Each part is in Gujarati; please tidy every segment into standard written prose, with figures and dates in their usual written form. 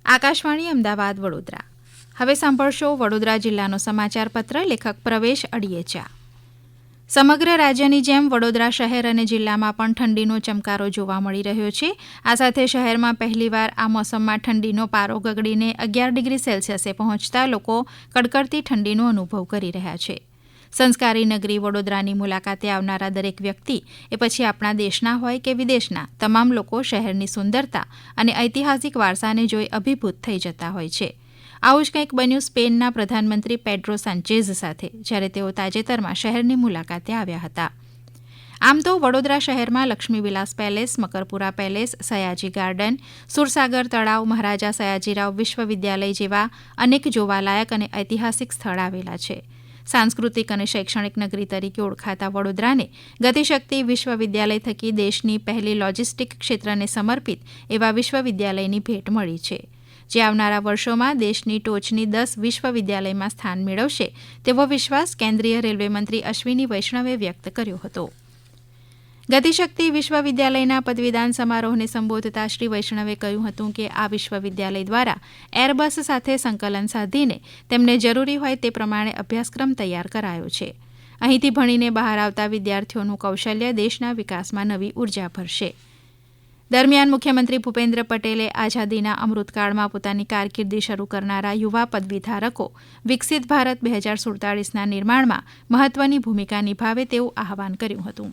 આકાશવાણી અમદાવાદ વડોદરા. હવે સાંભળશો વડોદરા જિલ્લાનો સમાચાર પત્ર. લેખક પ્રવેશ અડિયેચા. સમગ્ર રાજ્યની જેમ વડોદરા શહેર અને જિલ્લામાં પણ ઠંડીનો ચમકારો જોવા મળી રહ્યો છે. આ સાથે શહેરમાં પહેલીવાર આ મોસમમાં ઠંડીનો પારો ગગડીને 11 ડિગ્રી સેલ્સિયસે પહોંચતા લોકો કડકડતી ઠંડીનો અનુભવ કરી રહ્યા છે. સંસ્કારી નગરી વડોદરાની મુલાકાતે આવનારા દરેક વ્યક્તિ એ પછી આપણા દેશના હોય કે વિદેશના તમામ લોકો શહેરની સુંદરતા અને ઐતિહાસિક વારસાને જોઈ અભિભૂત થઈ જતા હોય છે. આવું જ કંઈક બન્યું સ્પેનના પ્રધાનમંત્રી પેડ્રો સાંચેઝ સાથે જ્યારે તેઓ તાજેતરમાં શહેરની મુલાકાતે આવ્યા હતા. આમ તો વડોદરા શહેરમાં Laxmivilas palace, Makarpura palace, Sayaji garden, Sursagar તળાવ, મહારાજા સયાજીરાવ વિશ્વવિદ્યાલય જેવા અનેક જોવાલાયક અને ઐતિહાસિક સ્થળ આવેલા છે. સાંસ્કૃતિક અને શૈક્ષણિક નગરી તરીકે ઓળખાતા વડોદરાને ગતિશક્તિ વિશ્વવિદ્યાલય થકી દેશની પહેલી લોજિસ્ટિક ક્ષેત્રને સમર્પિત એવા વિશ્વવિદ્યાલયની ભેટ મળી છે, જે આવનારા વર્ષોમાં દેશની ટોચની 10 વિશ્વવિદ્યાલયમાં સ્થાન મેળવશે તેવો વિશ્વાસ કેન્દ્રીય રેલવે મંત્રી અશ્વિની વૈષ્ણવે વ્યક્ત કર્યો હતો. ગતિશક્તિ વિશ્વવિદ્યાલયના પદવીદાન સમારોહને સંબોધતા શ્રી વૈષ્ણવે કહ્યું હતું કે આ વિશ્વવિદ્યાલય દ્વારા એરબસ સાથે સંકલન સાધીને તેમને જરૂરી હોય તે પ્રમાણે અભ્યાસક્રમ તૈયાર કરાયો છે. અહીંથી ભણીને બહાર આવતા વિદ્યાર્થીઓનું કૌશલ્ય દેશના વિકાસમાં નવી ઉર્જા ભરશે. દરમિયાન મુખ્યમંત્રી ભૂપેન્દ્ર પટેલે આઝાદીના અમૃતકાળમાં પોતાની કારકિર્દી શરૂ કરનારા યુવા પદવીધારકો વિકસિત ભારત 2047ના નિર્માણમાં મહત્વની ભૂમિકા નિભાવે તેવું આહવાન કર્યું હતું.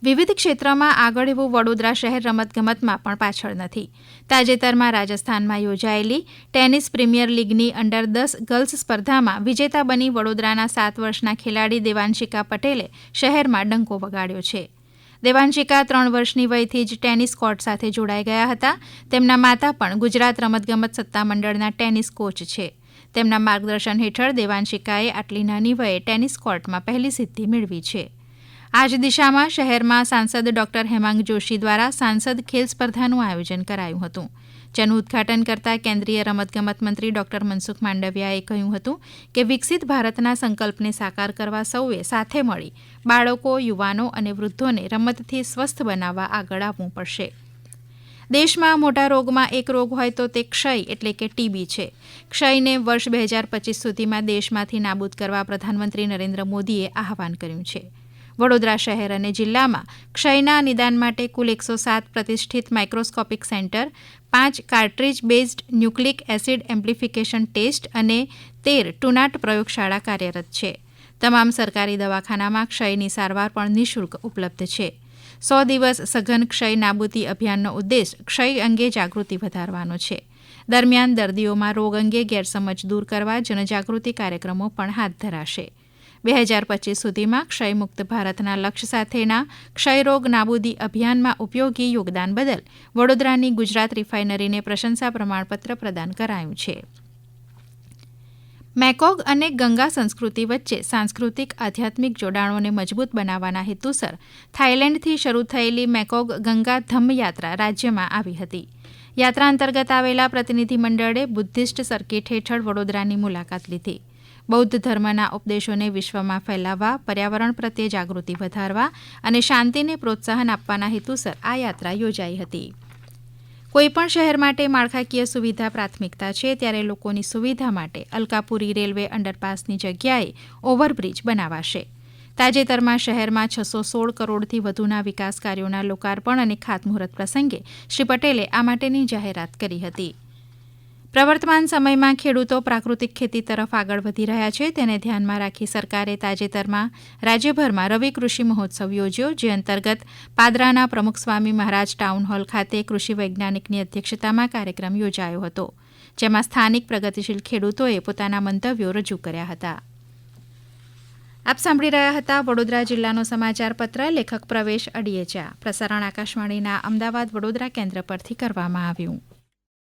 વિવિધ ક્ષેત્રમાં આગળ એવું વડોદરા શહેર રમતગમતમાં પણ પાછળ નથી. તાજેતરમાં રાજસ્થાનમાં યોજાયેલી ટેનિસ પ્રીમિયર લીગની અંડર 10 ગર્લ્સ સ્પર્ધામાં વિજેતા બની વડોદરાના 7 વર્ષના ખેલાડી દેવાંશિકા પટેલે શહેરમાં ડંકો વગાડ્યો છે. દેવાંશિકા 3 વર્ષની વયથી જ ટેનિસ કોર્ટ સાથે જોડાઈ ગયા હતા. તેમના માતા પણ ગુજરાત રમતગમત સત્તામંડળના ટેનિસ કોચ છે. તેમના માર્ગદર્શન હેઠળ દેવાંશિકાએ આટલી નાની વયે ટેનિસ કોર્ટમાં પહેલી સિદ્ધિ મેળવી છે. આ જ દિશામાં શહેરમાં સાંસદ ડોક્ટર હેમાંગ જોશી દ્વારા સાંસદ ખેલ સ્પર્ધાનું આયોજન કરાયું હતું, જેનું ઉદઘાટન કરતા કેન્દ્રીય રમતગમત મંત્રી ડોક્ટર મનસુખ માંડવિયાએ કહ્યું હતું કે વિકસિત ભારતના સંકલ્પને સાકાર કરવા સૌએ સાથે મળી બાળકો, યુવાનો અને વૃદ્ધોને રમતથી સ્વસ્થ બનાવવા આગળ આવવું પડશે. દેશમાં મોટા રોગમાં એક રોગ હોય તો તે ક્ષય એટલે કે ટીબી છે. ક્ષયને વર્ષ 2025 સુધીમાં દેશમાંથી નાબૂદ કરવા પ્રધાનમંત્રી નરેન્દ્ર મોદીએ આહવાન કર્યું છે. વડોદરા શહેર અને જિલ્લામાં ક્ષયના નિદાન માટે કુલ 107 પ્રતિષ્ઠિત microscopic centre, 5 cartridge based nucleic acid amplification test અને 13 ટુનાટ પ્રયોગશાળા કાર્યરત છે. તમામ સરકારી દવાખાનામાં ક્ષયની સારવાર પણ નિઃશુલ્ક ઉપલબ્ધ છે. 100 દિવસ સઘન ક્ષય નાબૂદી અભિયાનનો ઉદ્દેશ ક્ષય અંગે જાગૃતિ વધારવાનો છે. દરમિયાન દર્દીઓમાં રોગ અંગે ગેરસમજ દૂર કરવા જનજાગૃતિ કાર્યક્રમો પણ હાથ ધરાશે. 2025 સુધીમાં ક્ષયમુક્ત ભારતના લક્ષ્ય સાથેના ક્ષયરોગ નાબૂદી અભિયાનમાં ઉપયોગી યોગદાન બદલ વડોદરાની ગુજરાત રિફાઇનરીને પ્રશંસા પ્રમાણપત્ર પ્રદાન કરાયું છે. મેકોગ અને ગંગા સંસ્કૃતિ વચ્ચે સાંસ્કૃતિક આધ્યાત્મિક જોડાણોને મજબૂત બનાવવાના હેતુસર થાઇલેન્ડથી શરૂ થયેલી મેકોગ ગંગા ધમ્મ યાત્રા રાજ્યમાં આવી હતી. યાત્રા અંતર્ગત આવેલા પ્રતિનિધિમંડળે બુદ્ધિસ્ટ સર્કિટ હેઠળ વડોદરાની મુલાકાત લીધી. બૌદ્ધ ધર્મના ઉપદેશોને વિશ્વમાં ફેલાવવા, પર્યાવરણ પ્રત્યે જાગૃતિ વધારવા અને શાંતિને પ્રોત્સાહન આપવાના હેતુસર આ યાત્રા યોજાઈ હતી. કોઈપણ શહેર માટે માળખાકીય સુવિધા પ્રાથમિકતા છે, ત્યારે લોકોની સુવિધા માટે અલકાપુરી રેલવે અંડરપાસની જગ્યાએ ઓવરબ્રિજ બનાવાશે. તાજેતરમાં શહેરમાં 616 કરોડથી વધુના વિકાસ કાર્યોના લોકાર્પણ અને ખાતમુહૂર્ત પ્રસંગે શ્રી પટેલે આ માટેની જાહેરાત કરી હતી. પ્રવર્તમાન સમયમાં ખેડૂતો પ્રાકૃતિક ખેતી તરફ આગળ વધી રહ્યા છે, તેને ધ્યાનમાં રાખી સરકારે તાજેતરમાં રાજ્યભરમાં રવિ કૃષિ મહોત્સવ યોજ્યો, જે અંતર્ગત પાદરાના પ્રમુખ સ્વામી મહારાજ ટાઉન હોલ ખાતે કૃષિ વૈજ્ઞાનિકની અધ્યક્ષતામાં કાર્યક્રમ યોજાયો હતો, જેમાં સ્થાનિક પ્રગતિશીલ ખેડૂતોએ પોતાના મંતવ્યો રજૂ કર્યા હતા. આપ સાંભળી રહ્યા હતા વડોદરા જિલ્લાનો સમાચાર પત્ર. લેખક પ્રવેશ અડિયેચા. પ્રસારણ આકાશવાણીના અમદાવાદ વડોદરા કેન્દ્ર પરથી કરવામાં આવ્યું.